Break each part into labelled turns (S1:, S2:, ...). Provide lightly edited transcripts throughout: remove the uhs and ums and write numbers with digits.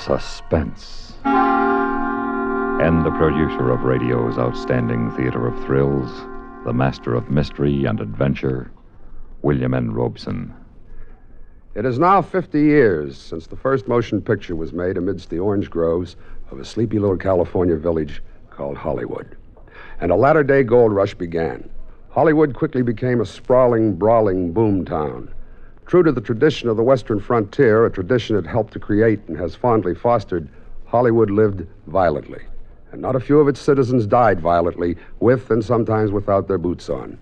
S1: Suspense. And the producer of radio's outstanding theater of thrills, the master of mystery and adventure, William N. Robeson.
S2: It is now 50 years since the first motion picture was made amidst the orange groves of a sleepy little California village called Hollywood. And a latter-day gold rush began. Hollywood quickly became a sprawling, brawling boom town. True to the tradition of the Western frontier, a tradition it helped to create and has fondly fostered, Hollywood lived violently. And not a few of its citizens died violently, with and sometimes without their boots on.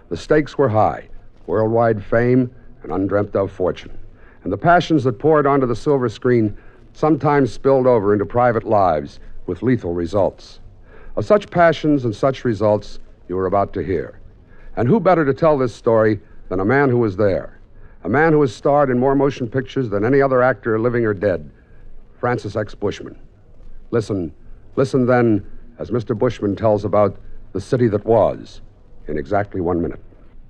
S2: The stakes were high, worldwide fame and undreamt of fortune. And the passions that poured onto the silver screen sometimes spilled over into private lives with lethal results. Of such passions and such results you are about to hear. And who better to tell this story than a man who was there? A man who has starred in more motion pictures than any other actor, living or dead, Francis X. Bushman. Listen then, as Mr. Bushman tells about the city that was, in exactly 1 minute.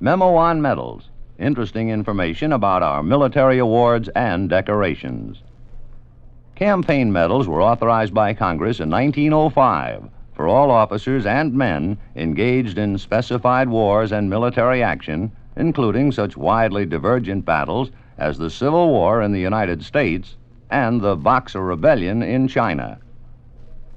S3: Memo on medals. Interesting information about our military awards and decorations. Campaign medals were authorized by Congress in 1905 for all officers and men engaged in specified wars and military action, including such widely divergent battles as the Civil War in the United States and the Boxer Rebellion in China.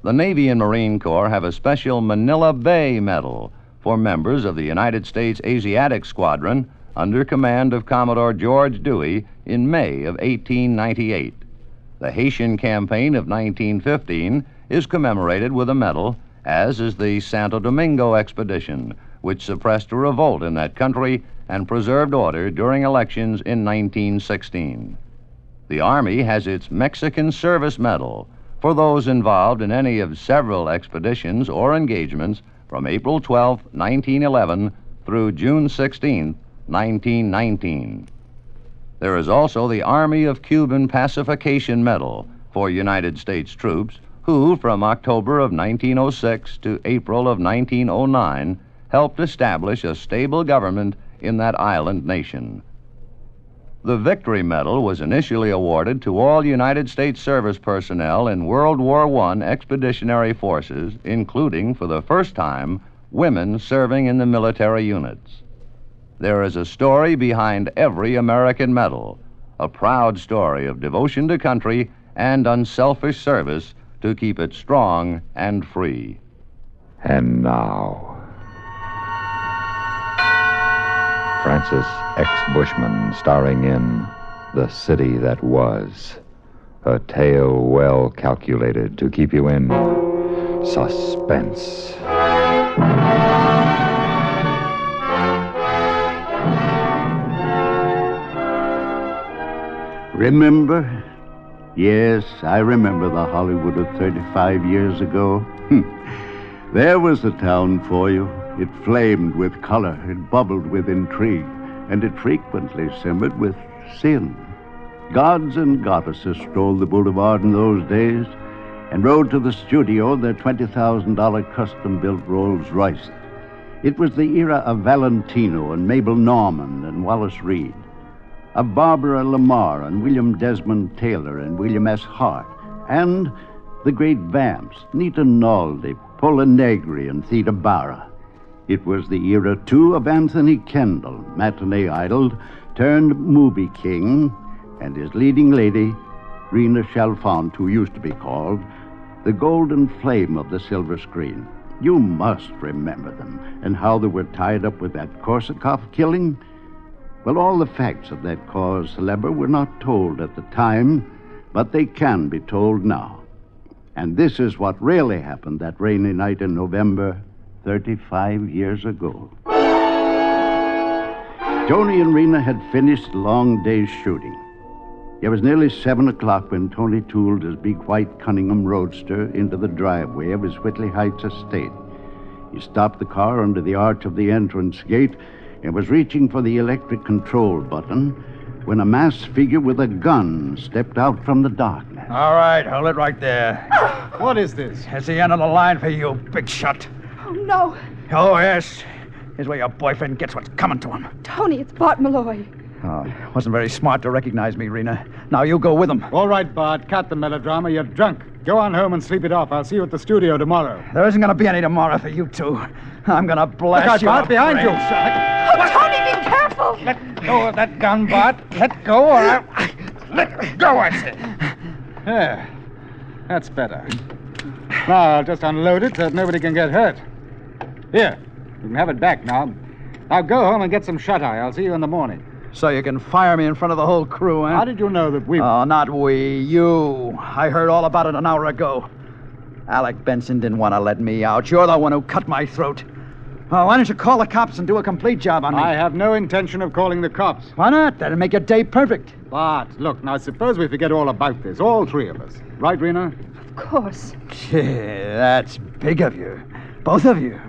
S3: The Navy and Marine Corps have a special Manila Bay Medal for members of the United States Asiatic Squadron under command of Commodore George Dewey in May of 1898. The Haitian Campaign of 1915 is commemorated with a medal, as is the Santo Domingo Expedition, which suppressed a revolt in that country and preserved order during elections in 1916. The Army has its Mexican Service Medal for those involved in any of several expeditions or engagements from April 12, 1911 through June 16, 1919. There is also the Army of Cuban Pacification Medal for United States troops who, from October of 1906 to April of 1909, helped establish a stable government in that island nation. The Victory Medal was initially awarded to all United States service personnel in World War I expeditionary forces, including, for the first time, women serving in the military units. There is a story behind every American medal, a proud story of devotion to country and unselfish service to keep it strong and free.
S1: And now, Francis X. Bushman, starring in The City That Was, a tale well calculated to keep you in suspense.
S4: Remember? Yes, I remember the Hollywood of 35 years ago. There was the town for you. It flamed with color, it bubbled with intrigue, and it frequently simmered with sin. Gods and goddesses strolled the boulevard in those days and rode to the studio in their $20,000 custom-built Rolls Royces. It was the era of Valentino and Mabel Normand and Wallace Reed, of Barbara Lamar and William Desmond Taylor and William S. Hart, and the great vamps, Nita Naldi, Pola Negri, and Theda Bara. It was the era, too, of Anthony Kendall, matinee idol, turned movie king, and his leading lady, Rena Chalfant, who used to be called the golden flame of the silver screen. You must remember them, and how they were tied up with that Korsakoff killing. Well, all the facts of that cause célèbre were not told at the time, but they can be told now. And this is what really happened that rainy night in November 35 years ago. Tony and Rena had finished the long day's shooting. It was nearly 7 o'clock when Tony tooled his big white Cunningham Roadster into the driveway of his Whitley Heights estate. He stopped the car under the arch of the entrance gate and was reaching for the electric control button when a masked figure with a gun stepped out from the darkness.
S5: All right, hold it right there.
S6: What is this?
S5: It's the end of the line for you, big shot.
S7: Oh, no.
S5: Oh, yes. Here's where your boyfriend gets what's coming to him.
S7: Tony, it's Bart Malloy.
S5: Oh, it wasn't very smart to recognize me, Rena. Now you go with them.
S6: All right, Bart, cut the melodrama. You're drunk. Go on home and sleep it off. I'll see you at the studio tomorrow.
S5: There isn't going to be any tomorrow for you two. I'm going to blast
S6: Look out,
S5: you.
S6: Bart, behind you.
S7: Oh, Tony, be careful!
S6: Let go of that gun, Bart. Let go, or I'll... Let go, I said. Yeah, that's better. Now, I'll just unload it so that nobody can get hurt. Here, you can have it back now. Now go home and get some shut-eye. I'll see you in the morning.
S5: So you can fire me in front of the whole crew, huh?
S6: How did you know that we...
S5: Oh, not we. You. I heard all about it an hour ago. Alec Benson didn't want to let me out. You're the one who cut my throat. Oh, why don't you call the cops and do a complete job on me?
S6: I have no intention of calling the cops.
S5: Why not? That'll make your day perfect.
S6: Bart, look, now suppose we forget all about this, all three of us. Right, Rena?
S7: Of course.
S5: Gee, that's big of you. Both of you.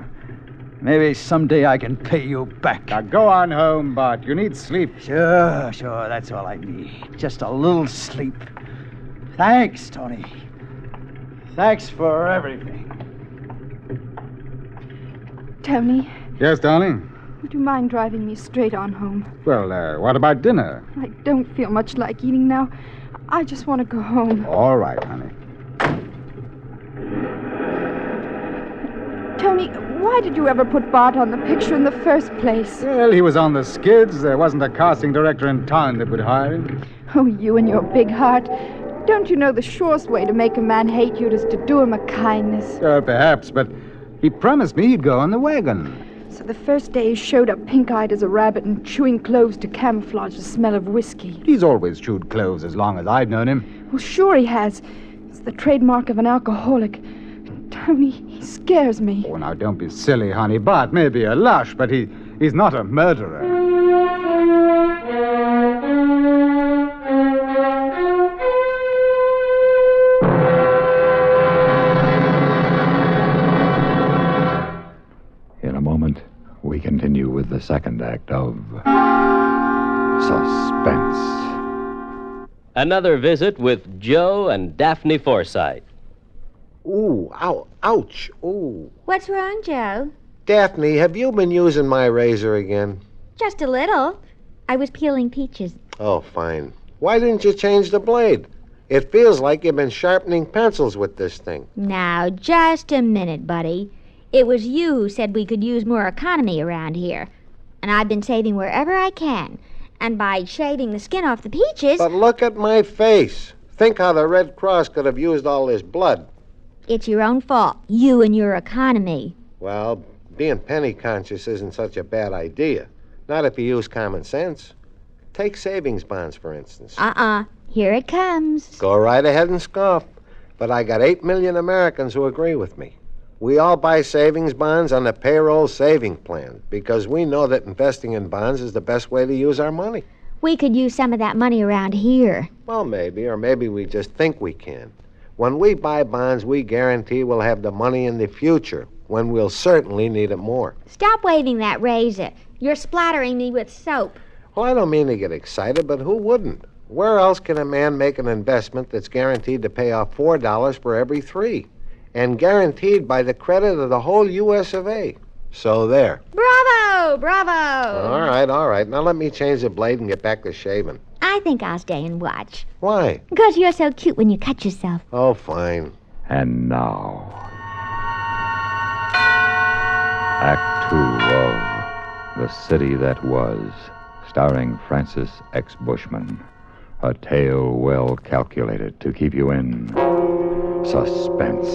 S5: Maybe someday I can pay you back.
S6: Now go on home, Bart. You need sleep.
S5: Sure, that's all I need. Just a little sleep. Thanks, Tony. Thanks for everything.
S7: Tony,
S6: Yes, darling?
S7: would you mind driving me straight on home?
S6: Well, what about dinner?
S7: I don't feel much like eating now. I just want to go home.
S6: All right, honey.
S7: Tony, why did you ever put Bart on the picture in the first place?
S6: Well, he was on the skids. There wasn't a casting director in town that would hire him.
S7: Oh, you and your big heart. Don't you know the surest way to make a man hate you is to do him a kindness?
S6: Perhaps, but he promised me he'd go on the wagon.
S7: So the first day he showed up pink-eyed as a rabbit and chewing cloves to camouflage the smell of whiskey.
S6: He's always chewed cloves as long as I've known him.
S7: Well, sure he has. It's the trademark of an alcoholic. Tony, he scares me.
S6: Oh, now, don't be silly, honey. Bart may be a lush, but he's not a murderer.
S1: In a moment, we continue with the second act of Suspense.
S8: Another visit with Joe and Daphne Forsythe.
S9: Ooh, ow, ouch, ooh.
S10: What's wrong, Joe?
S9: Daphne, have you been using my razor again?
S10: Just a little. I was peeling peaches.
S9: Oh, fine. Why didn't you change the blade? It feels like you've been sharpening pencils with this thing.
S10: Now, just a minute, buddy. It was you who said we could use more economy around here. And I've been saving wherever I can. And by shaving the skin off the peaches...
S9: But look at my face. Think how the Red Cross could have used all this blood.
S10: It's your own fault. You and your economy.
S9: Well, being penny conscious isn't such a bad idea. Not if you use common sense. Take savings bonds, for instance.
S10: Here it comes.
S9: Go right ahead and scoff. But I got 8 million Americans who agree with me. We all buy savings bonds on the payroll saving plan because we know that investing in bonds is the best way to use our money.
S10: We could use some of that money around here.
S9: Well, maybe, or maybe we just think we can. When we buy bonds, we guarantee we'll have the money in the future, when we'll certainly need it more.
S10: Stop waving that razor. You're splattering me with soap.
S9: Well, I don't mean to get excited, but who wouldn't? Where else can a man make an investment that's guaranteed to pay off $4 for every 3? And guaranteed by the credit of the whole U.S. of A. So there.
S10: Bravo! Bravo!
S9: All right. Now let me change the blade and get back to shaving.
S10: I think I'll stay and watch.
S9: Why?
S10: Because you're so cute when you cut yourself.
S9: Oh, fine.
S1: And now, Act 2 of The City That Was, starring Francis X. Bushman. A tale well calculated to keep you in suspense.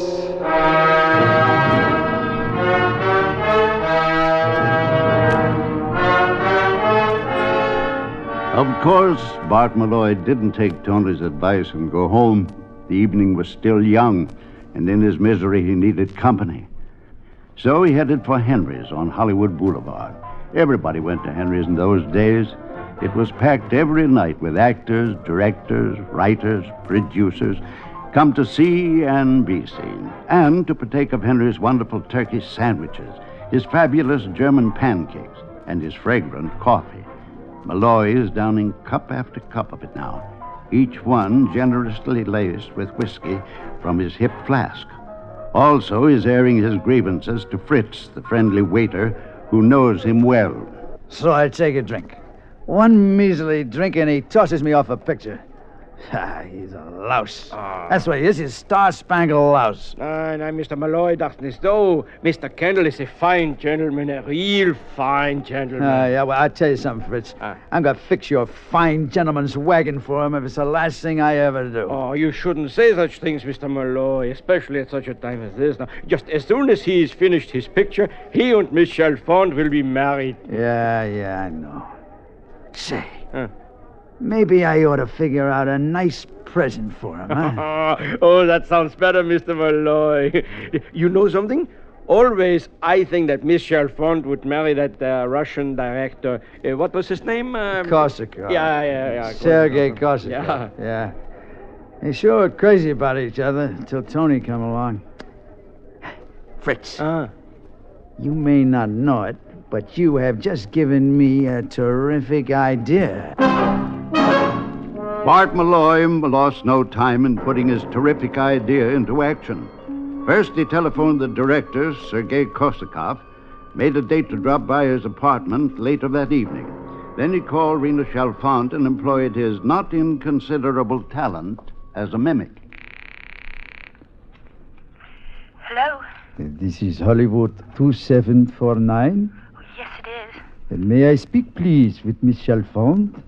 S4: Of course, Bart Malloy didn't take Tony's advice and go home. The evening was still young, and in his misery he needed company. So he headed for Henry's on Hollywood Boulevard. Everybody went to Henry's in those days. It was packed every night with actors, directors, writers, producers, come to see and be seen, and to partake of Henry's wonderful turkey sandwiches, his fabulous German pancakes, and his fragrant coffee. Malloy is downing cup after cup of it now, each one generously laced with whiskey from his hip flask. Also, he's airing his grievances to Fritz, the friendly waiter, who knows him well.
S5: So I'll take a drink. One measly drink and he tosses me off a picture. He's a louse. That's what he is. He's a star-spangled louse.
S11: No, Mr. Malloy, that's not so. Mr. Kendall is a fine gentleman, a real fine gentleman.
S5: Yeah, well, I'll tell you something, Fritz. I'm going to fix your fine gentleman's wagon for him if it's the last thing I ever do.
S11: Oh, you shouldn't say such things, Mr. Malloy, especially at such a time as this. Now, just as soon as he's finished his picture, he and Miss Chalfont will be married.
S5: Yeah, I know. Say, maybe I ought to figure out a nice present for him, huh?
S11: Oh, that sounds better, Mr. Malloy. You know something? Always, I think that Miss Chalfont would marry that Russian director. What was his name?
S5: Korsakov.
S11: Yeah.
S5: Sergei Korsakov. Yeah. They sure were crazy about each other until Tony come along. Fritz. You may not know it, but you have just given me a terrific idea.
S4: Bart Malloy lost no time in putting his terrific idea into action. First, he telephoned the director, Sergei Korsakov, made a date to drop by his apartment later that evening. Then he called Rena Chalfont and employed his not inconsiderable talent as a mimic.
S12: Hello?
S5: This is Hollywood 2749.
S12: Yes, it is.
S5: May I speak, please, with Miss Chalfont?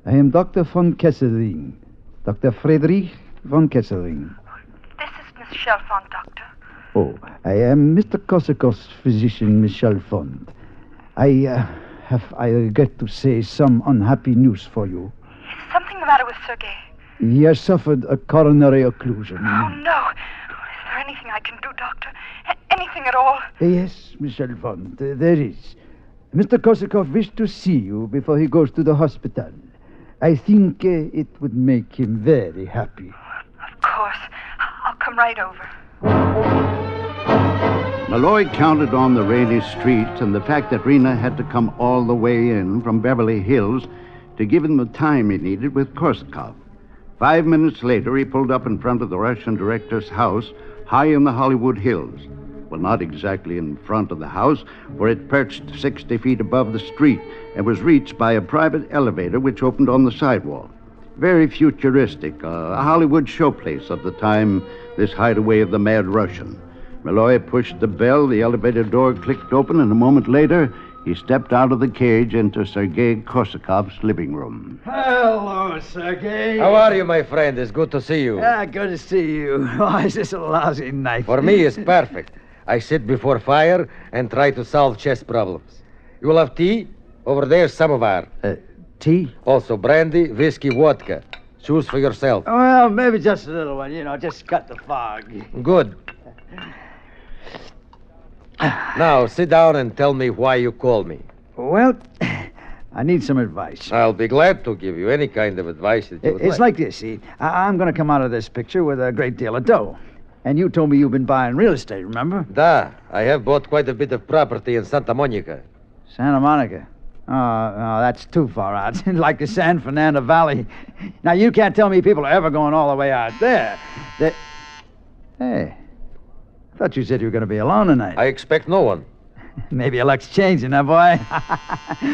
S5: I am Dr. von Kesselring. Dr. Friedrich von Kesselring.
S12: This is Miss Chalfont, Doctor.
S5: Oh, I am Mr. Korsakov's physician, Miss Chalfont. I regret to say, some unhappy news for you.
S12: Is something the matter with Sergei?
S5: He has suffered a coronary occlusion.
S12: Oh, no. Is there anything I can do, Doctor? Anything at all?
S5: Yes, Miss Chalfont, there is. Mr. Korsakov wished to see you before he goes to the hospital. I think it would make him very happy.
S12: Of course. I'll come right over.
S4: Malloy counted on the rainy streets and the fact that Rena had to come all the way in from Beverly Hills to give him the time he needed with Korsakov. 5 minutes later, he pulled up in front of the Russian director's house high in the Hollywood Hills. Well, not exactly in front of the house, for it perched 60 feet above the street and was reached by a private elevator which opened on the sidewalk. Very futuristic, a Hollywood showplace of the time, this hideaway of the mad Russian. Malloy pushed the bell, the elevator door clicked open, and a moment later, he stepped out of the cage into Sergei Korsakov's living room.
S5: Hello, Sergei.
S13: How are you, my friend? It's good to see you.
S5: Good to see you. Oh, is this a lousy night?
S13: For me, it's perfect. I sit before fire and try to solve chess problems. You will have tea? Over there's samovar.
S5: Tea?
S13: Also brandy, whiskey, vodka. Choose for yourself.
S5: Well, maybe just a little one, just cut the fog.
S13: Good. Now, sit down and tell me why you called me.
S5: Well, I need some advice.
S13: I'll be glad to give you any kind of advice that you would
S5: It's like this, see. I'm going to come out of this picture with a great deal of dough. And you told me you've been buying real estate, remember?
S13: Da, I have bought quite a bit of property in Santa Monica.
S5: Santa Monica? Oh, no, that's too far out. Like the San Fernando Valley. Now, you can't tell me people are ever going all the way out there. Hey, I thought you said you were going to be alone tonight.
S13: I expect no one.
S5: Maybe your luck's changing, huh, boy?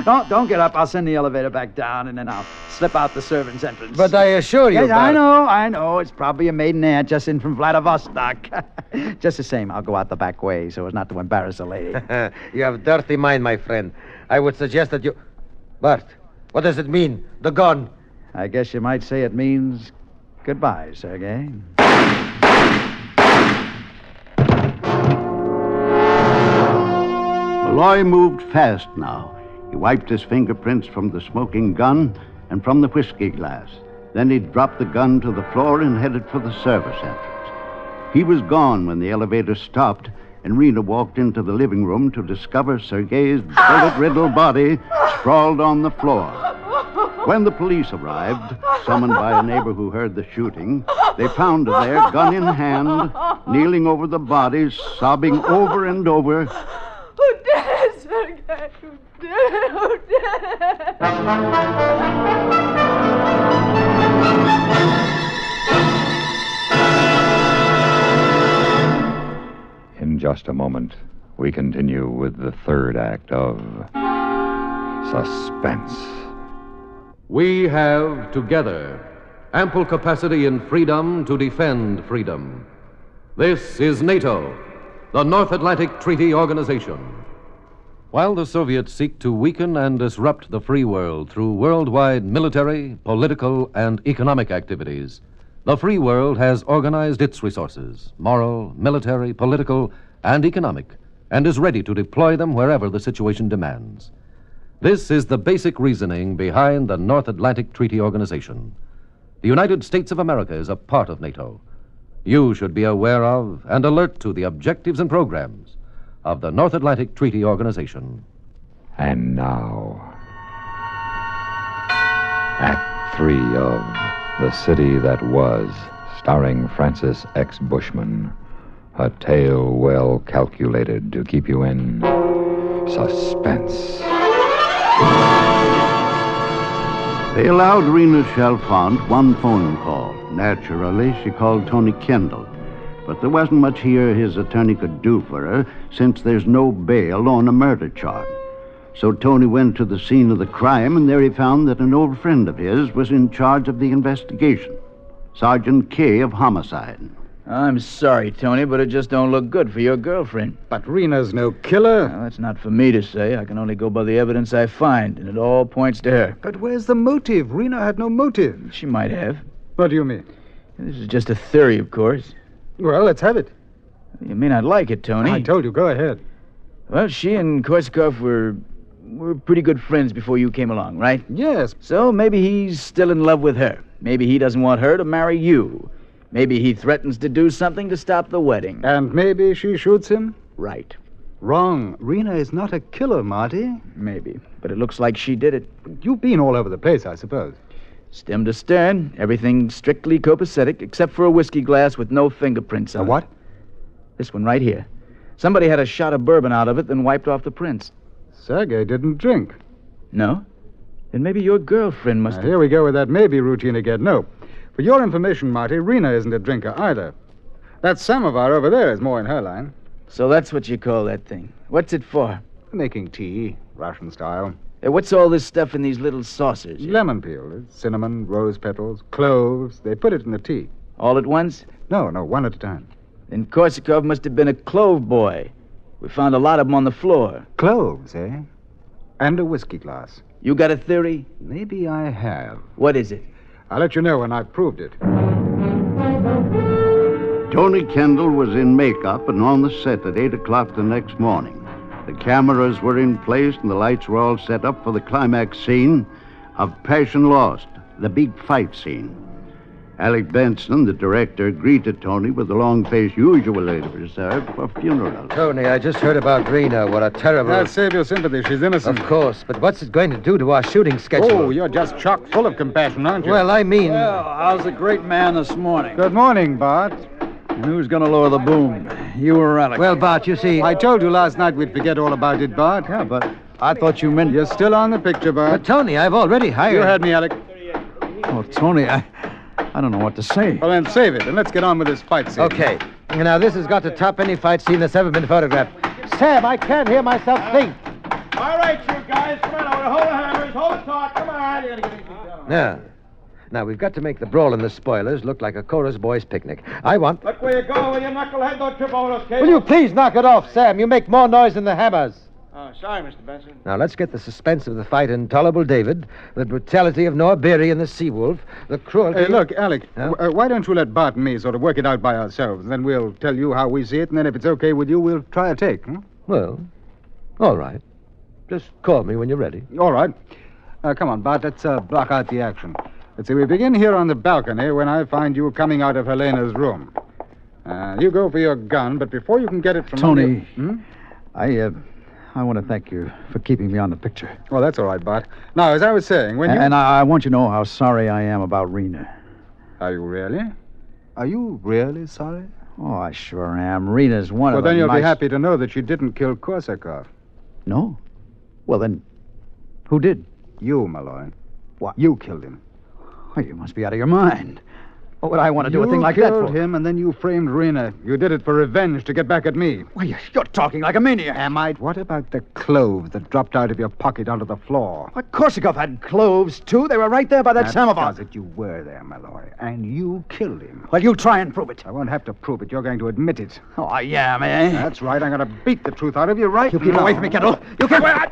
S5: Don't get up. I'll send the elevator back down, and then I'll slip out the servant's entrance.
S13: But I assure you,
S5: Yes, I know. It's probably a maiden aunt just in from Vladivostok. Just the same, I'll go out the back way so as not to embarrass a lady.
S13: You have dirty mind, my friend. I would suggest that you... Bart, what does it mean? The gun.
S5: I guess you might say it means goodbye, Sergei.
S4: Malloy moved fast now. He wiped his fingerprints from the smoking gun and from the whiskey glass. Then he dropped the gun to the floor and headed for the service entrance. He was gone when the elevator stopped, and Rena walked into the living room to discover Sergei's bullet-riddled body sprawled on the floor. When the police arrived, summoned by a neighbor who heard the shooting, they found her there, gun in hand, kneeling over the body, sobbing over and over,
S14: "Who did it, Sergei? Who did it? Who did
S1: In just a moment, we continue with the third act of Suspense.
S15: We have, together, ample capacity and freedom to defend freedom. This is NATO, the North Atlantic Treaty Organization. While the Soviets seek to weaken and disrupt the free world through worldwide military, political, and economic activities, the free world has organized its resources, moral, military, political, and economic, and is ready to deploy them wherever the situation demands. This is the basic reasoning behind the North Atlantic Treaty Organization. The United States of America is a part of NATO. You should be aware of and alert to the objectives and programs of the North Atlantic Treaty Organization.
S1: And now, Act 3 of The City That Was, starring Francis X. Bushman. A tale well calculated to keep you in suspense.
S4: They allowed Rena Chalfant one phone call. Naturally, she called Tony Kendall. But there wasn't much here his attorney could do for her, since there's no bail on a murder charge. So Tony went to the scene of the crime, and there he found that an old friend of his was in charge of the investigation. Sergeant Kay of Homicide.
S5: I'm sorry, Tony, but it just don't look good for your girlfriend.
S6: But Rena's no killer.
S5: Well, that's not for me to say. I can only go by the evidence I find, and it all points to her.
S6: But where's the motive? Rena had no motive.
S5: She might have.
S6: What do you mean?
S5: This is just a theory, of course.
S6: Well, let's have it.
S5: You may not like it, Tony.
S6: I told you, go ahead.
S5: Well, she and Korsakov were pretty good friends before you came along, right?
S6: Yes.
S5: So maybe he's still in love with her. Maybe he doesn't want her to marry you. Maybe he threatens to do something to stop the wedding.
S6: And maybe she shoots him?
S5: Right.
S6: Wrong. Rena is not a killer, Marty.
S5: Maybe. But it looks like she did it.
S6: You've been all over the place, I suppose.
S5: Stem to stern, everything strictly copacetic, except for a whiskey glass with no fingerprints on it.
S6: A what?
S5: This one right here. Somebody had a shot of bourbon out of it, then wiped off the prints.
S6: Sergei didn't drink.
S5: No? Then maybe your girlfriend must have...
S6: Here we go with that maybe routine again. No. For your information, Marty, Rena isn't a drinker either. That samovar over there is more in her line.
S5: So that's what you call that thing. What's it for?
S6: Making tea, Russian style.
S5: Hey, what's all this stuff in these little saucers?
S6: Lemon peel, cinnamon, rose petals, cloves. They put it in the tea.
S5: All at once?
S6: No, one at a time.
S5: Then Korsakov must have been a clove boy. We found a lot of them on the floor.
S6: Cloves, eh? And a whiskey glass.
S5: You got a theory?
S6: Maybe I have.
S5: What is it?
S6: I'll let you know when I've proved it.
S4: Tony Kendall was in makeup and on the set at 8 o'clock the next morning. The cameras were in place and the lights were all set up for the climax scene of Passion Lost, the big fight scene. Alec Benson, the director, greeted Tony with the long face usually reserved for funerals.
S13: Tony, I just heard about Rena. What a terrible...
S6: I'll save your sympathy. She's innocent.
S13: Of course, but what's it going to do to our shooting schedule?
S6: Oh, you're just chock full of compassion, aren't you?
S13: Well, I mean...
S5: Well, how's the great man this morning?
S6: Good morning, Bart.
S5: And who's going to lower the boom? You or Alec?
S13: Well, Bart, you see...
S6: I told you last night we'd forget all about it, Bart.
S5: Yeah, but I thought you meant...
S6: You're still on the picture, Bart.
S13: But, Tony, I've already hired...
S6: You heard me, Alec.
S5: Oh, Tony, I don't know what to say.
S6: Well, then save it, and let's get on with this fight scene.
S13: Okay. Now, this has got to top any fight scene that's ever been photographed. Sam, I can't hear myself think.
S11: All right, you guys, come on over. Hold the hammers, hold the talk. Come on. You gotta get these down.
S13: Now, we've got to make the brawl and the spoilers look like a chorus boys' picnic. I want...
S11: Look where you go, you knucklehead. Don't trip over those cables.
S13: Will you please knock it off, Sam? You make more noise than the hammers.
S11: Oh, sorry, Mr. Benson.
S13: Now, let's get the suspense of the fight in Tolerable David, the brutality of Noah Beery and the Seawolf, the cruelty...
S6: Hey, look, Alec, why don't you let Bart and me sort of work it out by ourselves, and then we'll tell you how we see it, and then if it's okay with you, we'll try a take, huh?
S13: Well, all right. Just call me when you're ready.
S6: All right. Come on, Bart, let's block out the action. Let's see, we begin here on the balcony when I find you coming out of Helena's room. You go for your gun, but before you can get it from...
S5: Tony, I want to thank you for keeping me on the picture.
S6: Well, that's all right, Bart. Now, as I was saying, when you...
S5: And I want you to know how sorry I am about Rena.
S6: Are you really? Are you really sorry?
S5: Oh, I sure am. Rena's one of
S6: the... Well, then you'll
S5: be
S6: happy to know that she didn't kill Korsakov.
S5: No? Well, then, who did?
S6: You, Malloy.
S5: What?
S6: You killed him.
S5: Oh, you must be out of your mind.
S16: What would I want to do a thing like that
S6: You
S16: for?
S6: killed him, and then you framed Rena. You did it for revenge to get back at me.
S16: Why, you're talking like a maniac.
S6: Am I? What about the cloves that dropped out of your pocket onto the floor?
S16: What, Korsakov had cloves, too. They were right there by that samovar.
S6: Does it. You were there, Malloy, and you killed him.
S16: Well, you try and prove it.
S6: I won't have to prove it. You're going to admit it.
S16: Oh, I am, eh?
S6: That's right. I'm going to beat the truth out of you right
S16: You keep
S6: now.
S16: away from me, Kendall. You can't...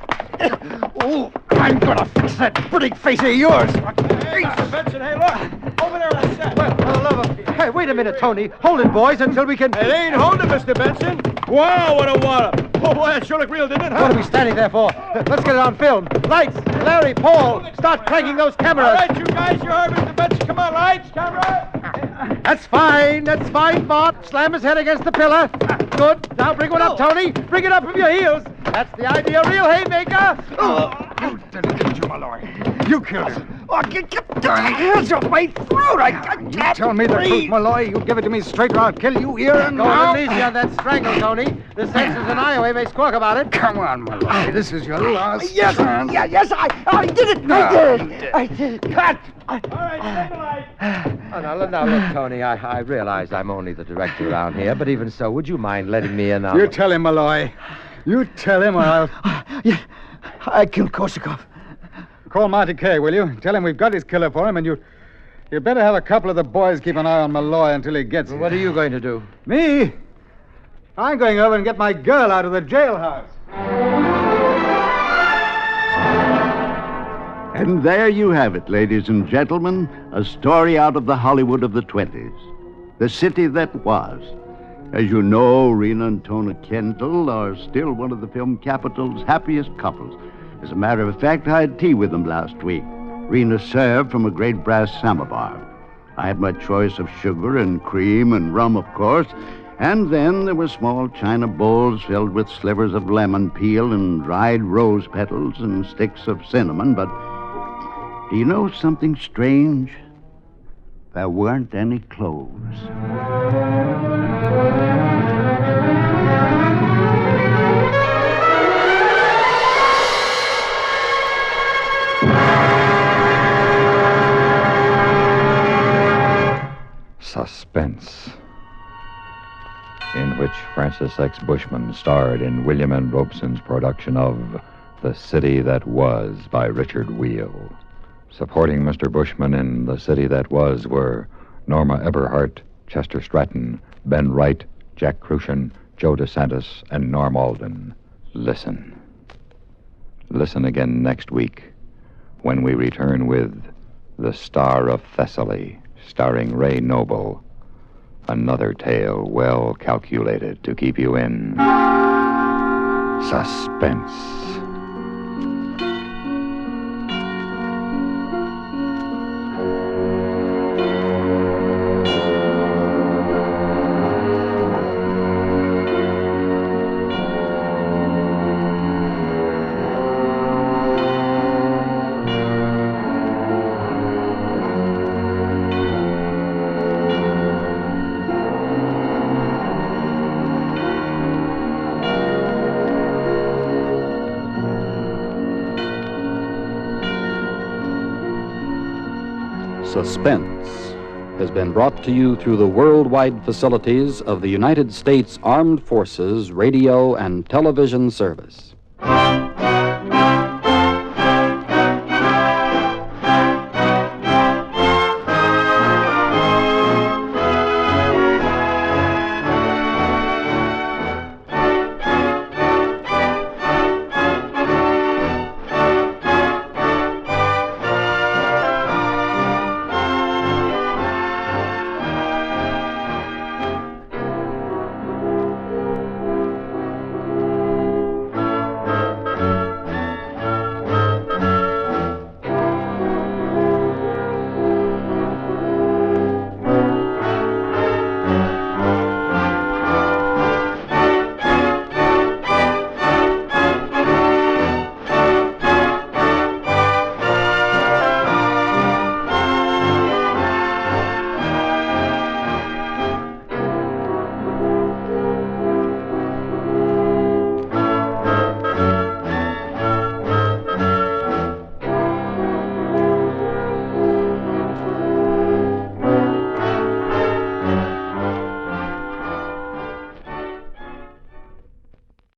S16: Oh, I'm going to fix that pretty face of yours.
S11: Hey, Mr. Benson, hey, look. Over there on that set.
S13: Well, for the love of... Hey, wait a minute, Tony. Hold it, boys, until we can...
S11: It ain't holding, Mr. Benson. Wow, what a wallop. Oh, boy, that sure looked real, didn't it, huh?
S13: What are we standing there for? Let's get it on film. Lights, Larry, Paul, start cranking those cameras.
S11: All right, you guys, you heard Mr. Benson. Come on, lights, camera.
S13: That's fine, Bart. Slam his head against the pillar. Good. Now bring one up, Tony. Bring it up from your heels. That's the idea, real haymaker.
S6: You did it, Malloy. You killed him.
S16: Oh, get your hands off my throat. I
S6: You
S16: can't
S6: tell me the
S16: breathe.
S6: truth, Malloy. You give it to me straight or I'll kill you here and
S13: Go
S6: now.
S13: on, easy on that strangle, Tony. The senses in Iowa may squawk about it.
S6: Come on, Malloy. This is your last
S16: Yes,
S6: chance.
S16: yes, I did it. I did it. Cut.
S11: All right, stabilize.
S13: Oh, now, look, Tony, I realize I'm only the director around here, but even so, would you mind letting me in on...
S6: You tell him, Malloy. You tell him or I'll...
S16: Yeah, I killed Korsakov.
S6: Call Monty Kay, will you? Tell him we've got his killer for him, and you better have a couple of the boys keep an eye on Malloy until he gets here.
S13: What are you going to do?
S6: Me? I'm going over and get my girl out of the jailhouse.
S4: And there you have it, ladies and gentlemen, a story out of the Hollywood of the 20s. The city that was. As you know, Rena and Tona Kendall are still one of the film capital's happiest couples. As a matter of fact, I had tea with them last week. Rena served from a great brass samovar. I had my choice of sugar and cream and rum, of course, and then there were small china bowls filled with slivers of lemon peel and dried rose petals and sticks of cinnamon, but do you know something strange? There weren't any cloves.
S1: Suspense, in which Francis X. Bushman starred in William N. Robeson's production of The City That Was by Richard Wheel. Supporting Mr. Bushman in The City That Was were Norma Eberhardt, Chester Stratton, Ben Wright, Jack Crucian, Joe DeSantis, and Norm Alden. Listen. Listen again next week when we return with The Star of Thessaly, starring Ray Noble. Another tale well calculated to keep you in suspense.
S17: Suspense has been brought to you through the worldwide facilities of the United States Armed Forces Radio and Television Service.